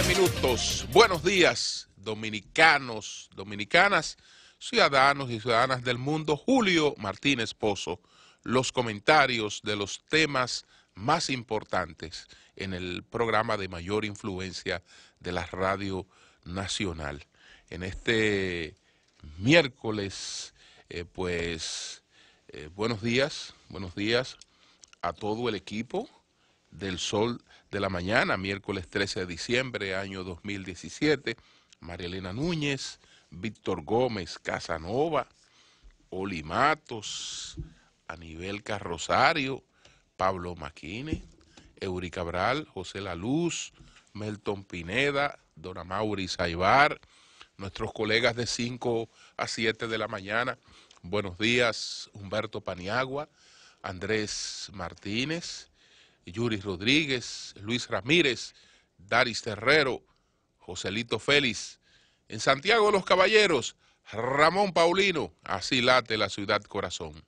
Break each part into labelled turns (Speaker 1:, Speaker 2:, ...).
Speaker 1: minutos. Buenos días, dominicanos, dominicanas, ciudadanos y ciudadanas del mundo. Julio Martínez Pozo, los comentarios de los temas más importantes en el programa de mayor influencia de la Radio Nacional. En este miércoles, buenos días a todo el equipo del Sol de la Mañana, miércoles 13 de diciembre, año 2017, María Elena Núñez, Víctor Gómez Casanova, Oli Matos, Anibel Carrosario, Pablo Maquine, Eury Cabral, José La Luz, Melton Pineda, Dora Mauri Saibar, nuestros colegas de 5 a 7 de la mañana. Buenos días, Humberto Paniagua, Andrés Martínez, Yuri Rodríguez, Luis Ramírez, Daris Terrero, Joselito Félix. En Santiago de los Caballeros, Ramón Paulino, así late la ciudad corazón.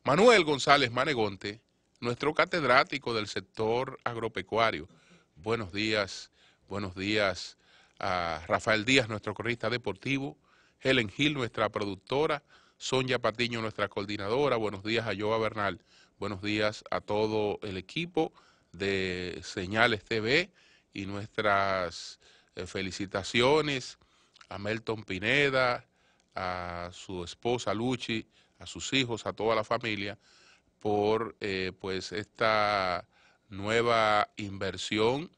Speaker 1: Manuel González Manegonte, nuestro catedrático del sector agropecuario. Buenos días a Rafael Díaz, nuestro corrista deportivo, Helen Gil, nuestra productora, Sonia Patiño, nuestra coordinadora. Buenos días a Joa Bernal. Buenos días a todo el equipo de Señales TV y nuestras felicitaciones a Melton Pineda, a su esposa Luchi, a sus hijos, a toda la familia, por pues esta nueva inversión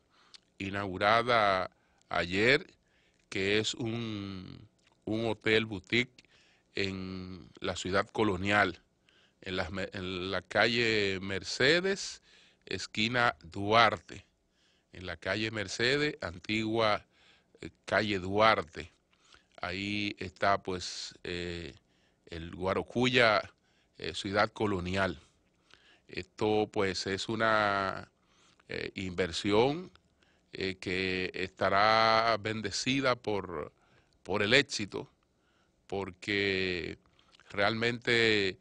Speaker 1: inaugurada ayer, que es un hotel boutique en la ciudad colonial, en la calle Mercedes, esquina Duarte, en la calle Mercedes, antigua calle Duarte. Ahí está pues el Guarocuya, ciudad colonial. Esto pues es una inversión que estará bendecida por el éxito, porque realmente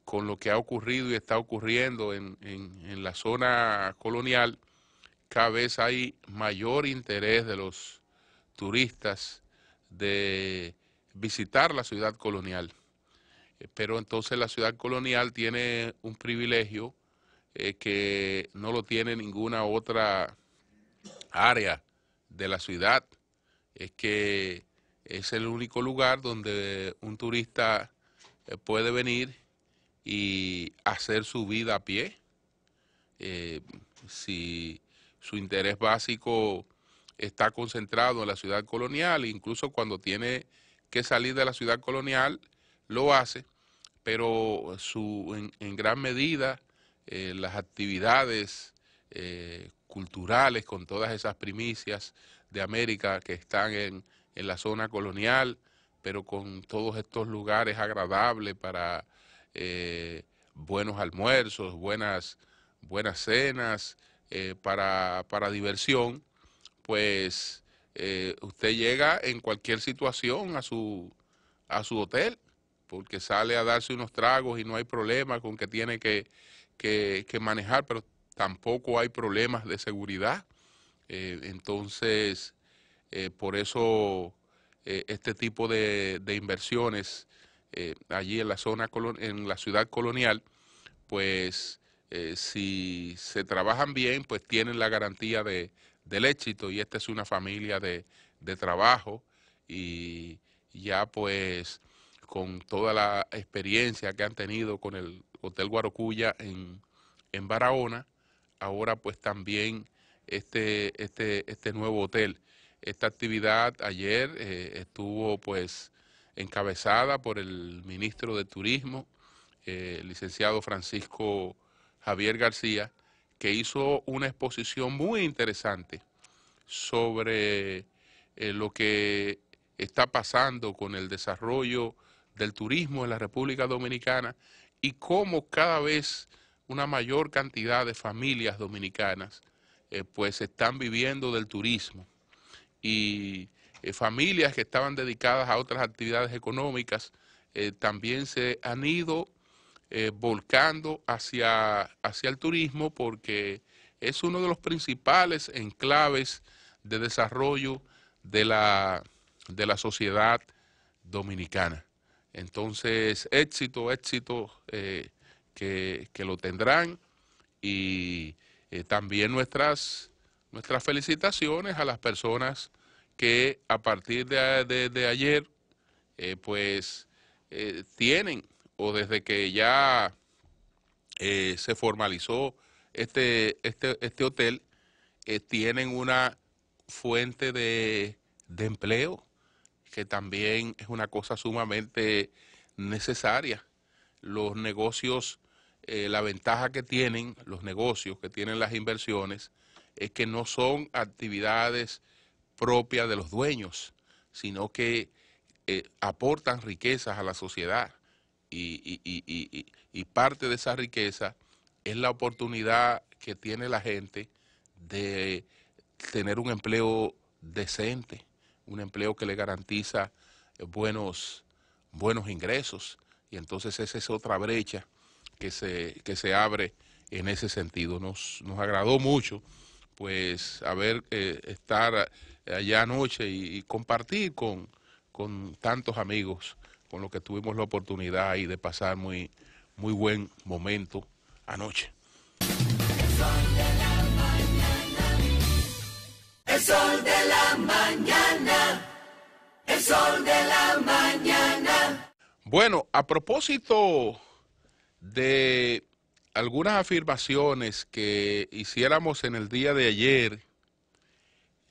Speaker 1: con lo que ha ocurrido y está ocurriendo en la zona colonial, cada vez hay mayor interés de los turistas de visitar la ciudad colonial. Pero entonces la ciudad colonial tiene un privilegio que no lo tiene ninguna otra área de la ciudad. Es que es el único lugar donde un turista puede venir y hacer su vida a pie. Si su interés básico está concentrado en la ciudad colonial, incluso cuando tiene que salir de la ciudad colonial, lo hace, pero en gran medida las actividades culturales con todas esas primicias de América que están en la zona colonial, pero con todos estos lugares agradables para buenos almuerzos, buenas cenas, para diversión, pues usted llega en cualquier situación a su hotel, porque sale a darse unos tragos y no hay problema con que tiene que manejar, pero tampoco hay problemas de seguridad. Entonces, por eso este tipo de inversiones allí en la zona, en la ciudad colonial, pues si se trabajan bien, pues tienen la garantía del éxito, y esta es una familia de trabajo, y ya pues con toda la experiencia que han tenido con el Hotel Guarocuya en Barahona, ahora pues también este nuevo hotel. Esta actividad ayer estuvo pues encabezada por el ministro de Turismo, el licenciado Francisco Javier García, que hizo una exposición muy interesante sobre lo que está pasando con el desarrollo del turismo en la República Dominicana y cómo cada vez una mayor cantidad de familias dominicanas pues están viviendo del turismo, y familias que estaban dedicadas a otras actividades económicas también se han ido volcando hacia el turismo, porque es uno de los principales enclaves de desarrollo de la sociedad dominicana. Entonces, éxito, que lo tendrán, y también nuestras felicitaciones a las personas que a partir de ayer tienen, o desde que ya se formalizó este hotel, tienen una fuente de empleo, que también es una cosa sumamente necesaria. Los negocios, la ventaja que tienen los negocios, que tienen las inversiones, es que no son actividades propias de los dueños, sino que aportan riquezas a la sociedad, y parte de esa riqueza es la oportunidad que tiene la gente de tener un empleo decente, un empleo que le garantiza buenos ingresos, y entonces esa es otra brecha que se abre en ese sentido. Nos agradó mucho pues estar allá anoche y compartir con tantos amigos con los que tuvimos la oportunidad ahí de pasar muy buen momento anoche.
Speaker 2: El sol de la mañana, el sol de la mañana.
Speaker 1: Bueno, a propósito de algunas afirmaciones que hiciéramos en el día de ayer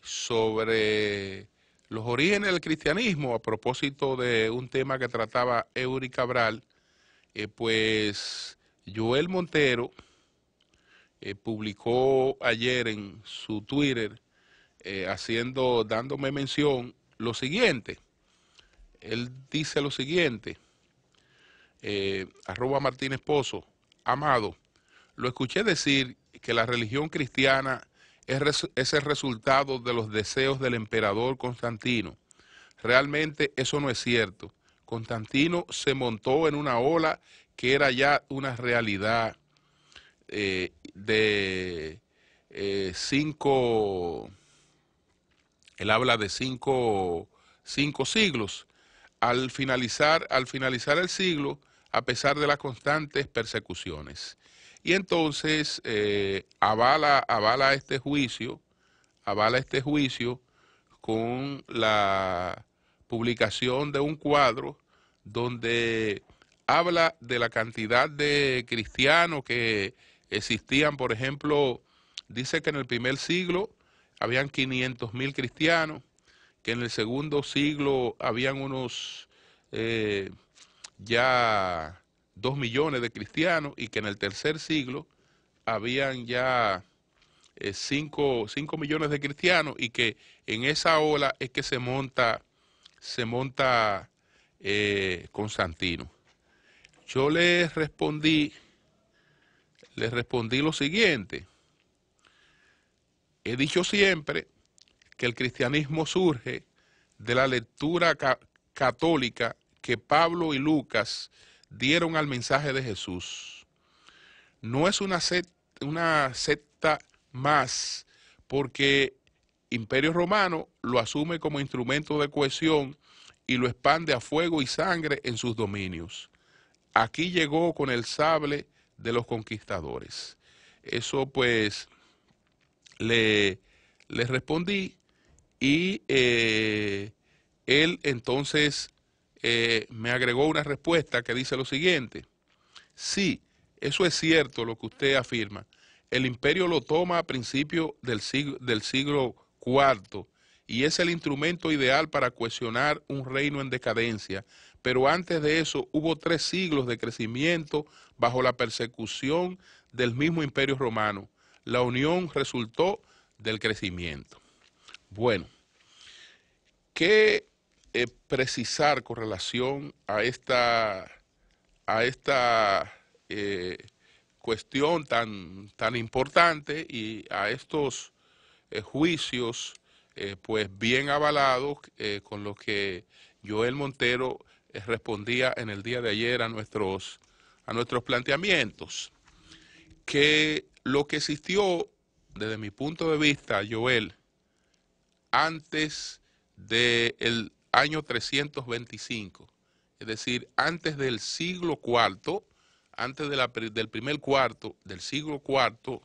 Speaker 1: sobre los orígenes del cristianismo, a propósito de un tema que trataba Eury Cabral, pues Joel Montero publicó ayer en su Twitter, dándome mención, lo siguiente. Él dice lo siguiente, @Martínez Pozo: amado, lo escuché decir que la religión cristiana es el resultado de los deseos del emperador Constantino. Realmente eso no es cierto. Constantino se montó en una ola que era ya una realidad él habla de cinco siglos. Al finalizar el siglo, a pesar de las constantes persecuciones. Y entonces avala este juicio con la publicación de un cuadro donde habla de la cantidad de cristianos que existían. Por ejemplo, dice que en el primer siglo habían 500,000 cristianos, que en el segundo siglo habían unos ya 2 millones de cristianos, y que en el tercer siglo habían ya 5 millones de cristianos, y que en esa ola es que se monta Constantino. Yo le respondí lo siguiente: he dicho siempre que el cristianismo surge de la lectura católica que Pablo y Lucas dieron al mensaje de Jesús. No es una secta más, porque Imperio Romano lo asume como instrumento de cohesión y lo expande a fuego y sangre en sus dominios. Aquí llegó con el sable de los conquistadores. Eso pues le respondí, y él entonces me agregó una respuesta que dice lo siguiente: sí, eso es cierto lo que usted afirma. El imperio lo toma a principios del siglo IV, y es el instrumento ideal para cohesionar un reino en decadencia. Pero antes de eso hubo 3 siglos de crecimiento bajo la persecución del mismo imperio romano. La unión resultó del crecimiento. Bueno, ¿qué precisar con relación a esta cuestión tan importante, y a estos juicios pues bien avalados, con lo que Joel Montero respondía en el día de ayer a nuestros planteamientos? Que lo que existió, desde mi punto de vista, Joel, antes del año 325, es decir, antes del siglo IV, antes del primer cuarto del siglo IV,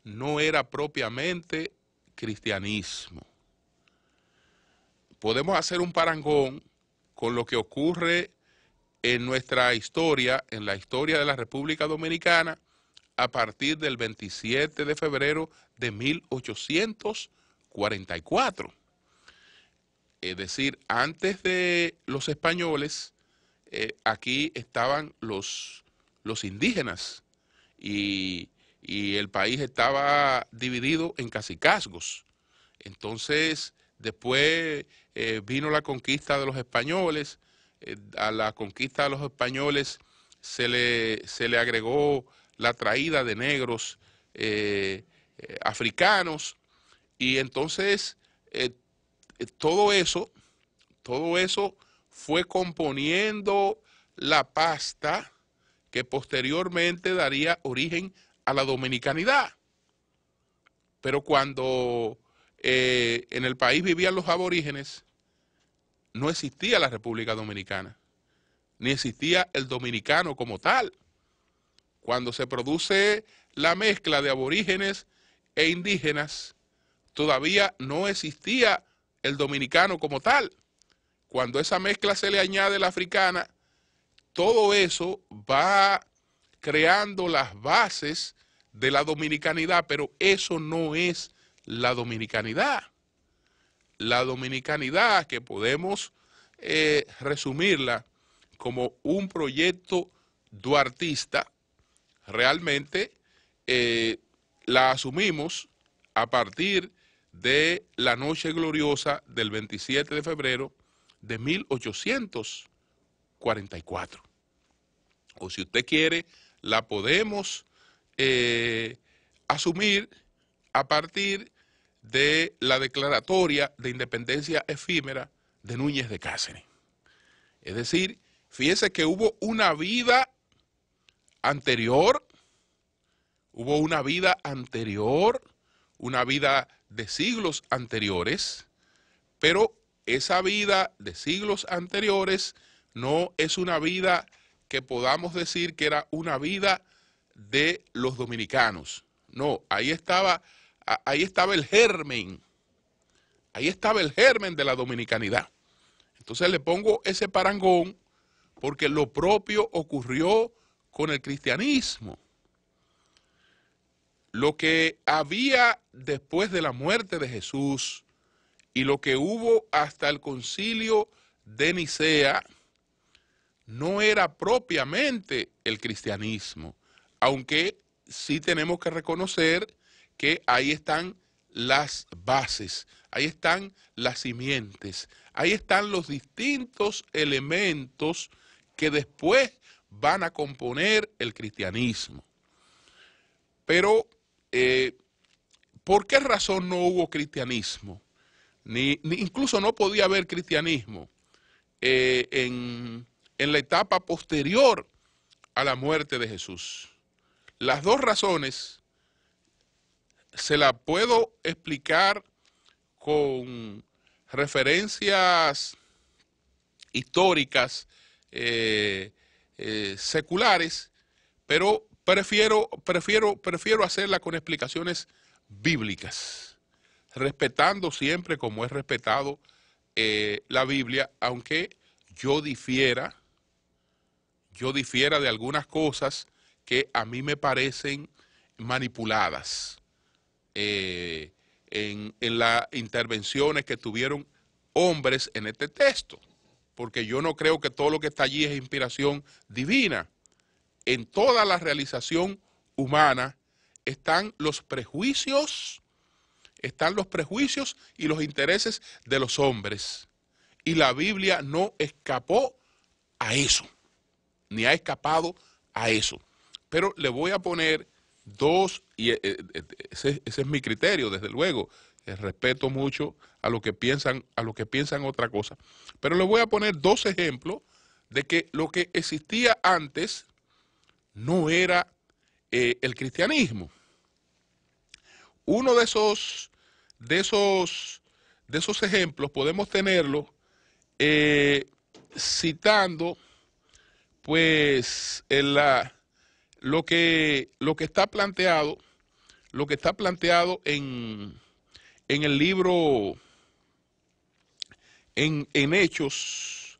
Speaker 1: no era propiamente cristianismo. Podemos hacer un parangón con lo que ocurre en nuestra historia, en la historia de la República Dominicana, a partir del 27 de febrero de 1844. Es decir, antes de los españoles, aquí estaban los indígenas y el país estaba dividido en cacicazgos. Entonces, después vino la conquista de los españoles. A la conquista de los españoles se le agregó la traída de negros africanos, y entonces todo eso fue componiendo la pasta que posteriormente daría origen a la dominicanidad. Pero cuando en el país vivían los aborígenes, no existía la República Dominicana, ni existía el dominicano como tal. Cuando se produce la mezcla de aborígenes e indígenas, todavía no existía el dominicano como tal. Cuando esa mezcla se le añade la africana, todo eso va creando las bases de la dominicanidad, pero eso no es la dominicanidad. La dominicanidad, que podemos resumirla como un proyecto duartista, realmente la asumimos a partir de la noche gloriosa del 27 de febrero de 1844. O si usted quiere, la podemos asumir a partir de la declaratoria de independencia efímera de Núñez de Cáceres. Es decir, fíjese que hubo una vida anterior, una vida de siglos anteriores, pero esa vida de siglos anteriores no es una vida que podamos decir que era una vida de los dominicanos. No, ahí estaba el germen, de la dominicanidad. Entonces le pongo ese parangón porque lo propio ocurrió con el cristianismo. Lo que había después de la muerte de Jesús y lo que hubo hasta el concilio de Nicea no era propiamente el cristianismo, aunque sí tenemos que reconocer que ahí están las bases, ahí están las simientes, ahí están los distintos elementos que después van a componer el cristianismo. Pero, ¿por qué razón no hubo cristianismo? Ni incluso no podía haber cristianismo en la etapa posterior a la muerte de Jesús. Las dos razones se las puedo explicar con referencias históricas seculares, pero prefiero hacerla con explicaciones bíblicas, respetando siempre como es respetado la Biblia, aunque yo difiera de algunas cosas que a mí me parecen manipuladas en las intervenciones que tuvieron hombres en este texto, porque yo no creo que todo lo que está allí es inspiración divina. En toda la realización humana están los prejuicios y los intereses de los hombres. Y la Biblia no escapó a eso, ni ha escapado a eso. Pero le voy a poner dos, y ese es mi criterio, desde luego. Respeto mucho a lo que piensan otra cosa. Pero le voy a poner dos ejemplos de que lo que existía antes no era el cristianismo. Uno de esos de esos ejemplos podemos tenerlos citando pues lo que está planteado en el libro en Hechos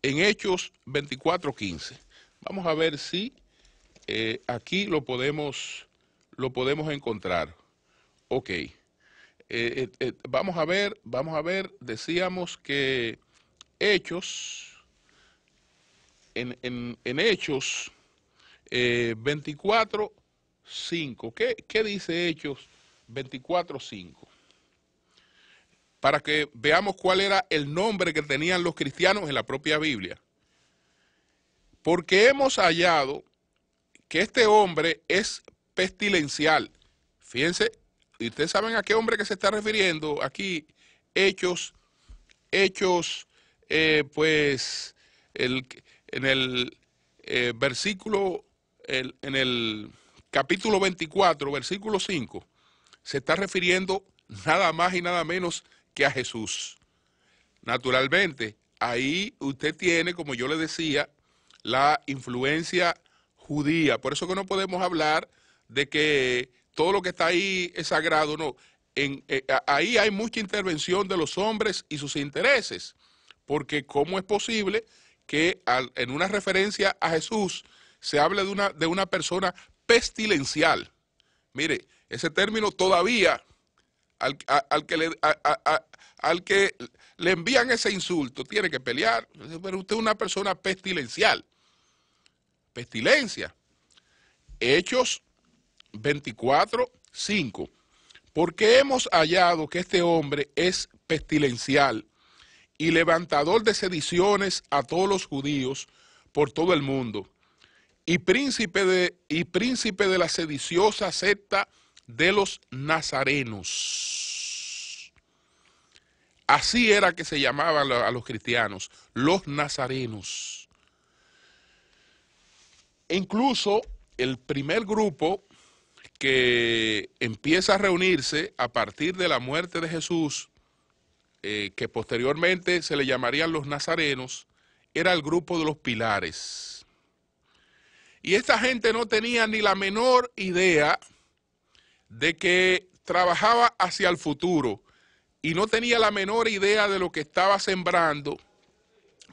Speaker 1: 24:15. Vamos a ver si aquí lo podemos encontrar. Ok. Vamos a ver, decíamos que Hechos, en Hechos 24:5. ¿Qué dice Hechos 24:5? Para que veamos cuál era el nombre que tenían los cristianos en la propia Biblia. Porque hemos hallado que este hombre es pestilencial. Fíjense, y ustedes saben a qué hombre que se está refiriendo aquí. Hechos, pues, en el versículo, en el capítulo 24, versículo 5, se está refiriendo nada más y nada menos que a Jesús. Naturalmente, ahí usted tiene, como yo le decía, la influencia judía. Por eso que no podemos hablar de que todo lo que está ahí es sagrado, no. Ahí hay mucha intervención de los hombres y sus intereses, porque ¿cómo es posible que en una referencia a Jesús se hable de una persona pestilencial? Mire, ese término todavía al que le envían ese insulto tiene que pelear. Pero usted es una persona pestilencial. Pestilencia. Hechos 24:5. Porque hemos hallado que este hombre es pestilencial y levantador de sediciones a todos los judíos por todo el mundo, y príncipe de la sediciosa secta de los nazarenos. Así era que se llamaban a los cristianos, los nazarenos. E incluso el primer grupo que empieza a reunirse a partir de la muerte de Jesús, que posteriormente se le llamarían los nazarenos, era el grupo de los pilares. Y esta gente no tenía ni la menor idea de que trabajaba hacia el futuro, y no tenía la menor idea de lo que estaba sembrando,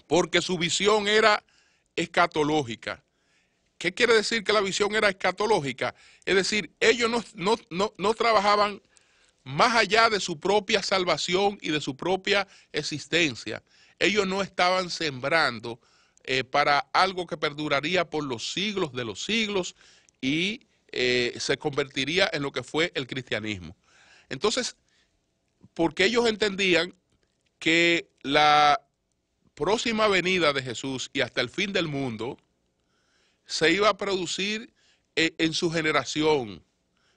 Speaker 1: porque su visión era escatológica. ¿Qué quiere decir que la visión era escatológica? Es decir, ellos no trabajaban más allá de su propia salvación y de su propia existencia. Ellos no estaban sembrando para algo que perduraría por los siglos de los siglos y se convertiría en lo que fue el cristianismo. Entonces, porque ellos entendían que la próxima venida de Jesús y hasta el fin del mundo se iba a producir en su generación,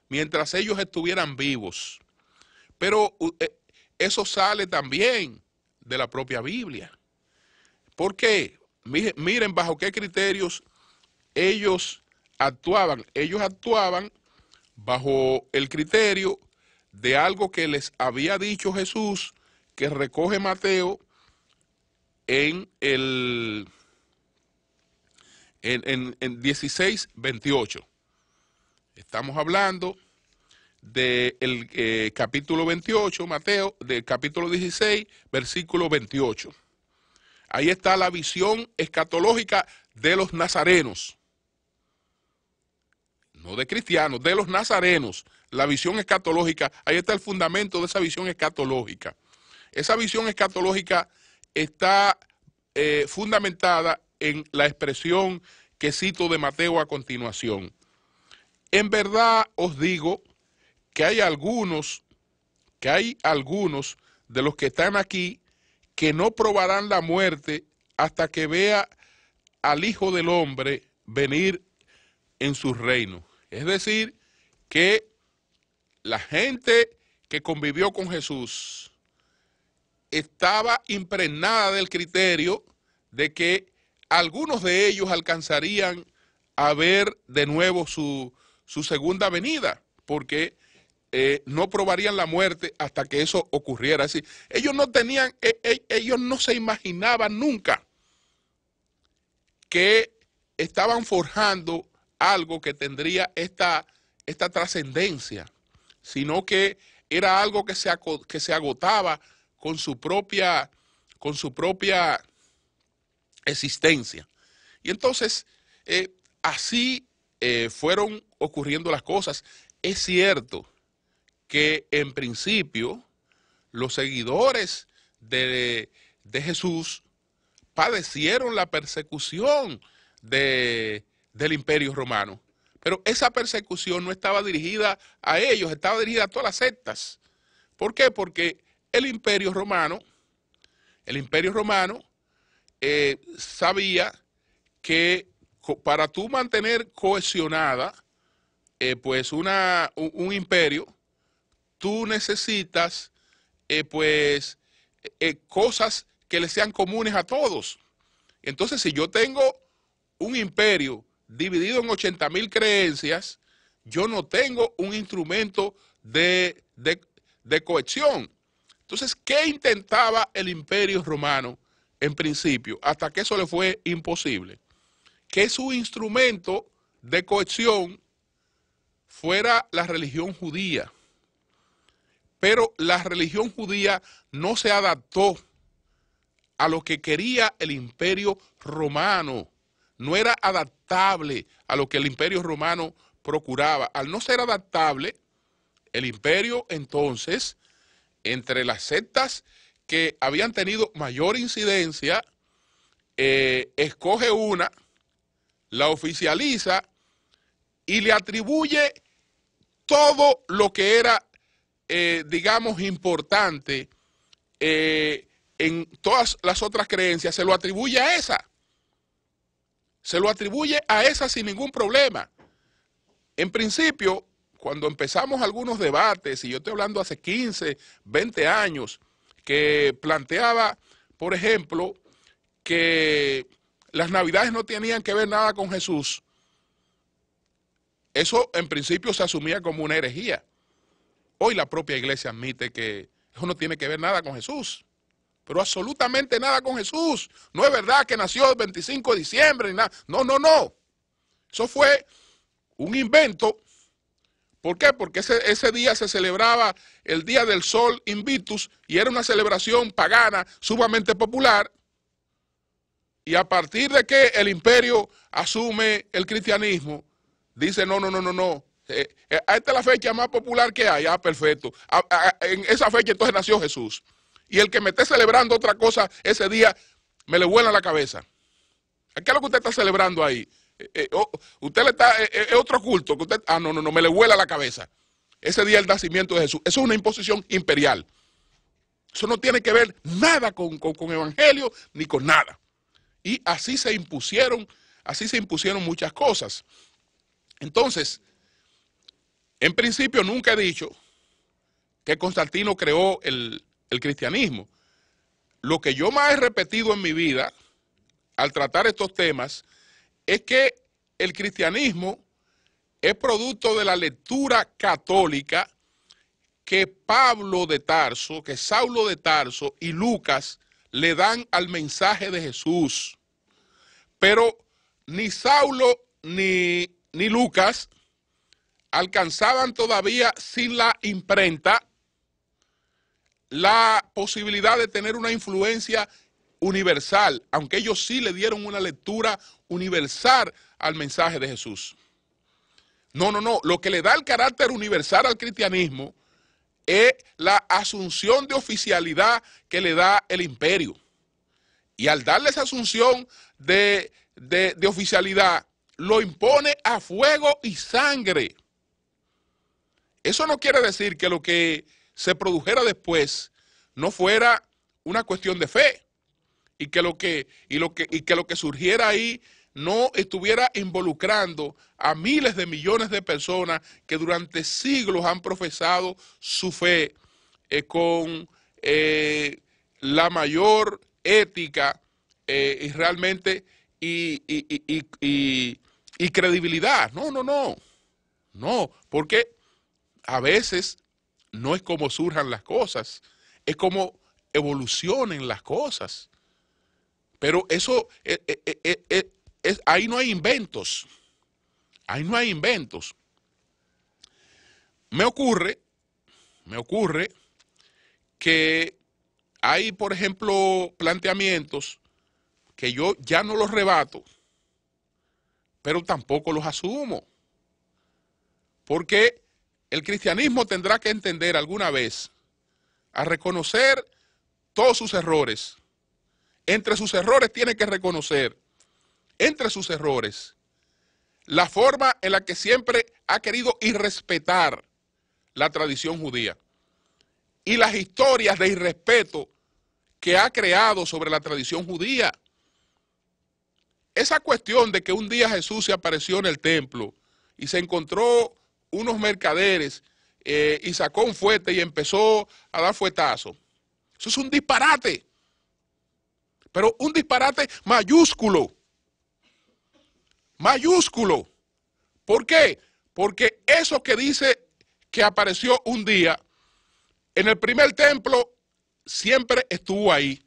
Speaker 1: mientras ellos estuvieran vivos. Pero eso sale también de la propia Biblia. ¿Por qué? Miren bajo qué criterios ellos actuaban. Ellos actuaban bajo el criterio de algo que les había dicho Jesús, que recoge Mateo en 16:28. Estamos hablando del capítulo 28, Mateo, del capítulo 16, versículo 28. Ahí está la visión escatológica de los nazarenos. No de cristianos, de los nazarenos. La visión escatológica, ahí está el fundamento de esa visión escatológica. Esa visión escatológica está fundamentada en la expresión que cito de Mateo a continuación. En verdad os digo que hay algunos de los que están aquí que no probarán la muerte hasta que vea al Hijo del Hombre venir en su reino. Es decir, que la gente que convivió con Jesús estaba impregnada del criterio de que algunos de ellos alcanzarían a ver de nuevo su segunda venida, porque no probarían la muerte hasta que eso ocurriera. Es decir, ellos no tenían, ellos no se imaginaban nunca que estaban forjando algo que tendría esta trascendencia, sino que era algo que se agotaba con su propia existencia. Y entonces, así fueron ocurriendo las cosas. Es cierto que en principio los seguidores de Jesús padecieron la persecución del Imperio Romano, pero esa persecución no estaba dirigida a ellos, estaba dirigida a todas las sectas. ¿Por qué? Porque el Imperio Romano sabía que para tú mantener cohesionada pues un imperio, tú necesitas cosas que le sean comunes a todos. Entonces, si yo tengo un imperio dividido en 80,000 creencias, yo no tengo un instrumento de cohesión. Entonces, ¿qué intentaba el Imperio Romano en principio? Hasta que eso le fue imposible. Que su instrumento de cohesión fuera la religión judía. Pero la religión judía no se adaptó a lo que quería el Imperio Romano. No era adaptable a lo que el Imperio Romano procuraba. Al no ser adaptable, el imperio entonces, entre las sectas que habían tenido mayor incidencia, escoge una, la oficializa y le atribuye todo lo que era, digamos, importante en todas las otras creencias, se lo atribuye a esa. Se lo atribuye a esa sin ningún problema. En principio, cuando empezamos algunos debates, y yo estoy hablando hace 15, 20 años, que planteaba, por ejemplo, que las Navidades no tenían que ver nada con Jesús, eso en principio se asumía como una herejía. Hoy la propia iglesia admite que eso no tiene que ver nada con Jesús, pero absolutamente nada con Jesús. No es verdad que nació el 25 de diciembre, ni nada. No, no, no. Eso fue un invento. ¿Por qué? Porque ese día se celebraba el Día del Sol Invictus y era una celebración pagana sumamente popular. Y a partir de que el imperio asume el cristianismo, dice no. Esta es la fecha más popular que hay. Ah, perfecto. En esa fecha entonces nació Jesús. Y el que me esté celebrando otra cosa ese día, me le vuela la cabeza. ¿Qué es lo que usted está celebrando ahí? Usted le está, es otro culto. Que usted, no, me le vuela la cabeza. Ese día el nacimiento de Jesús. Eso es una imposición imperial. Eso no tiene que ver nada con evangelio ni con nada. Y así se impusieron muchas cosas. Entonces, en principio nunca he dicho que Constantino creó el cristianismo. Lo que yo más he repetido en mi vida al tratar estos temas es que el cristianismo es producto de la lectura católica que Pablo de Tarso, que Saulo de Tarso y Lucas le dan al mensaje de Jesús. Pero ni Saulo ni Lucas alcanzaban todavía sin la imprenta la posibilidad de tener una influencia universal, aunque ellos sí le dieron una lectura universal al mensaje de Jesús. No, lo que le da el carácter universal al cristianismo es la asunción de oficialidad que le da el imperio. Y al darle esa asunción de oficialidad, lo impone a fuego y sangre. Eso no quiere decir que lo que se produjera después no fuera una cuestión de fe y que lo que surgiera ahí no estuviera involucrando a miles de millones de personas que durante siglos han profesado su fe con la mayor ética y realmente y credibilidad. No, porque a veces no es cómo surjan las cosas, es cómo evolucionen las cosas. Pero eso, ahí no hay inventos, ahí no hay inventos. Me ocurre que hay, por ejemplo, planteamientos que yo ya no los rebato, pero tampoco los asumo. Porque el cristianismo tendrá que entender alguna vez a reconocer todos sus errores. Entre sus errores tiene que reconocer, entre sus errores, la forma en la que siempre ha querido irrespetar la tradición judía y las historias de irrespeto que ha creado sobre la tradición judía. Esa cuestión de que un día Jesús se apareció en el templo y se encontró unos mercaderes y sacó un fuete y empezó a dar fuetazos, eso es un disparate, pero un disparate mayúsculo, mayúsculo. ¿Por qué? Porque eso que dice que apareció un día en el primer templo siempre estuvo ahí.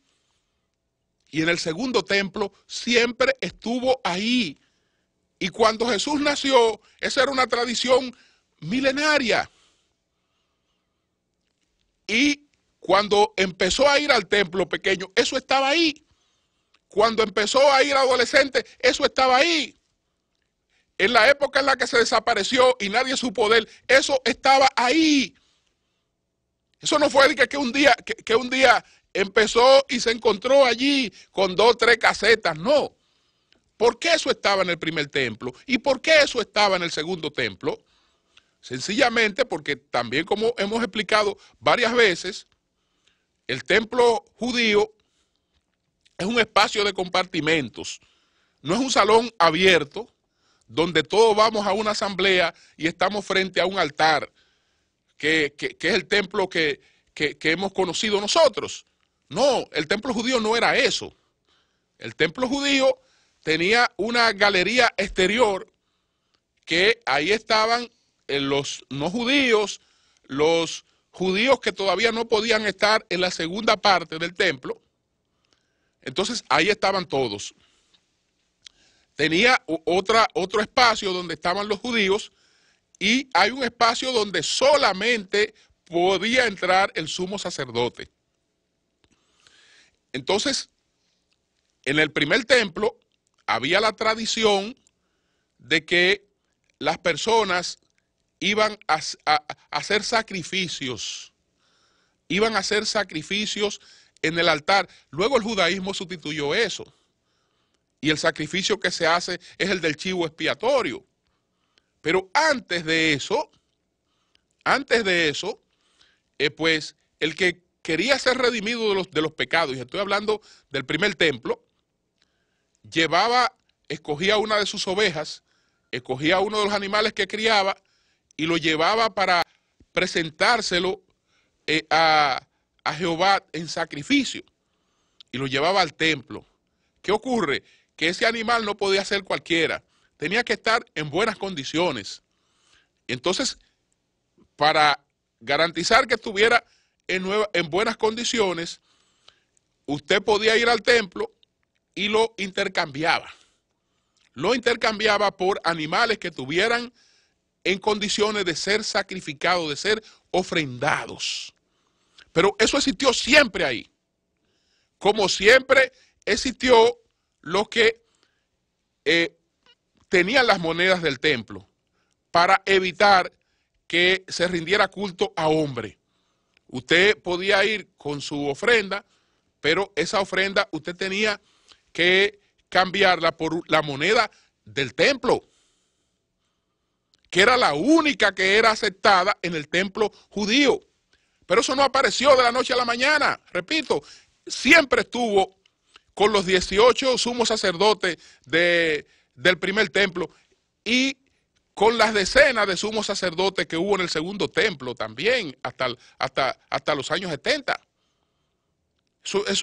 Speaker 1: Y en el segundo templo siempre estuvo ahí. Y cuando Jesús nació, esa era una tradición milenaria. Y cuando empezó a ir al templo pequeño, eso estaba ahí. Cuando empezó a ir adolescente, eso estaba ahí. En la época en la que se desapareció y nadie supo de él, eso estaba ahí. Eso no fue que un día empezó y se encontró allí con 2 o 3 casetas, no. ¿Por qué eso estaba en el primer templo? ¿Y por qué eso estaba en el segundo templo? Sencillamente porque también, como hemos explicado varias veces, el templo judío es un espacio de compartimentos, no es un salón abierto donde todos vamos a una asamblea y estamos frente a un altar, que es el templo que hemos conocido nosotros. No, el templo judío no era eso. El templo judío tenía una galería exterior que ahí estaban los no judíos, los judíos que todavía no podían estar en la segunda parte del templo. Entonces ahí estaban todos. Tenía otro espacio donde estaban los judíos y hay un espacio donde solamente podía entrar el sumo sacerdote. Entonces, en el primer templo había la tradición de que las personas iban a hacer sacrificios, iban a hacer sacrificios en el altar. Luego el judaísmo sustituyó eso. Y el sacrificio que se hace es el del chivo expiatorio. Pero antes de eso, pues el que quería ser redimido de los pecados, y estoy hablando del primer templo, escogía una de sus ovejas, escogía uno de los animales que criaba y lo llevaba para presentárselo a Jehová en sacrificio. Y lo llevaba al templo. ¿Qué ocurre? Que ese animal no podía ser cualquiera, tenía que estar en buenas condiciones. Entonces, para garantizar que estuviera en buenas condiciones, usted podía ir al templo y lo intercambiaba. Lo intercambiaba por animales que estuvieran en condiciones de ser sacrificados, de ser ofrendados. Pero eso existió siempre ahí. Como siempre existió los que tenían las monedas del templo para evitar que se rindiera culto a hombre. Usted podía ir con su ofrenda, pero esa ofrenda usted tenía que cambiarla por la moneda del templo, que era la única que era aceptada en el templo judío. Pero eso no apareció de la noche a la mañana, repito, siempre estuvo con los 18 sumos sacerdotes del primer templo y con las decenas de sumos sacerdotes que hubo en el segundo templo también, hasta los años 70.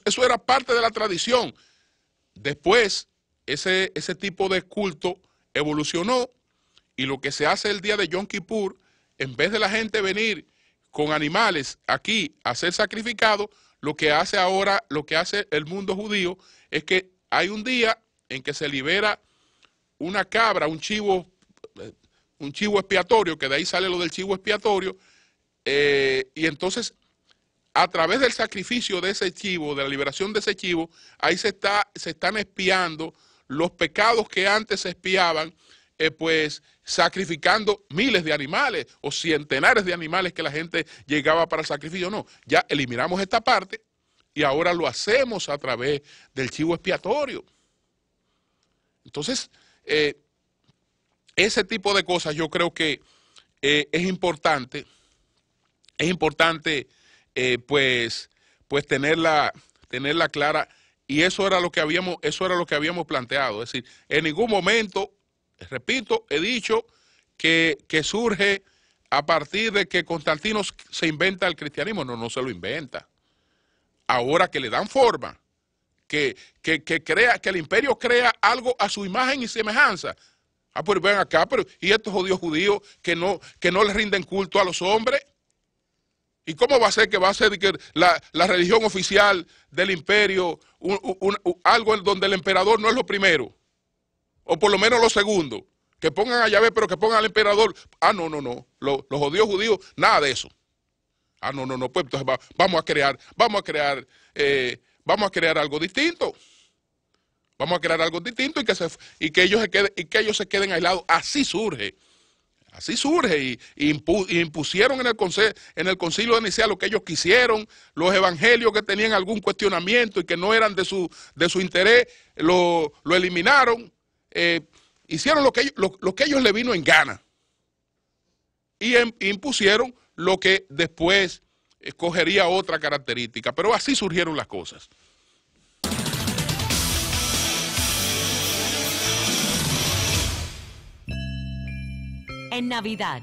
Speaker 1: Eso era parte de la tradición. Después, ese tipo de culto evolucionó y lo que se hace el día de Yom Kippur, en vez de la gente venir con animales aquí a ser sacrificados, lo que hace ahora, lo que hace el mundo judío es que hay un día en que se libera una cabra, un chivo expiatorio, que de ahí sale lo del chivo expiatorio, y entonces a través del sacrificio de ese chivo, de la liberación de ese chivo, ahí se están expiando los pecados que antes se expiaban, pues sacrificando miles de animales o centenares de animales que la gente llegaba para el sacrificio. No, ya eliminamos esta parte y ahora lo hacemos a través del chivo expiatorio. Entonces, ese tipo de cosas yo creo que es importante pues tenerla clara, y eso era lo que habíamos planteado. Es decir, en ningún momento, repito, he dicho que surge a partir de que Constantino se inventa el cristianismo. No se lo inventa. Ahora que le dan forma, que el imperio crea algo a su imagen y semejanza. Pues ven acá, ¿y estos judíos que no le rinden culto a los hombres? ¿Y cómo va a ser que la religión oficial del imperio algo donde el emperador no es lo primero? O por lo menos lo segundo. Que pongan a Yahvé, pero que pongan al emperador. No. Los judíos, nada de eso. No. Pues entonces vamos a crear algo distinto. Vamos a crear algo distinto y que ellos se queden aislados. Así surge y impusieron en el concilio de Nicea lo que ellos quisieron. Los evangelios que tenían algún cuestionamiento y que no eran de su interés, lo eliminaron. Hicieron lo que ellos le vino en gana y impusieron lo que después escogería otra característica. Pero así surgieron las cosas.
Speaker 3: En Navidad,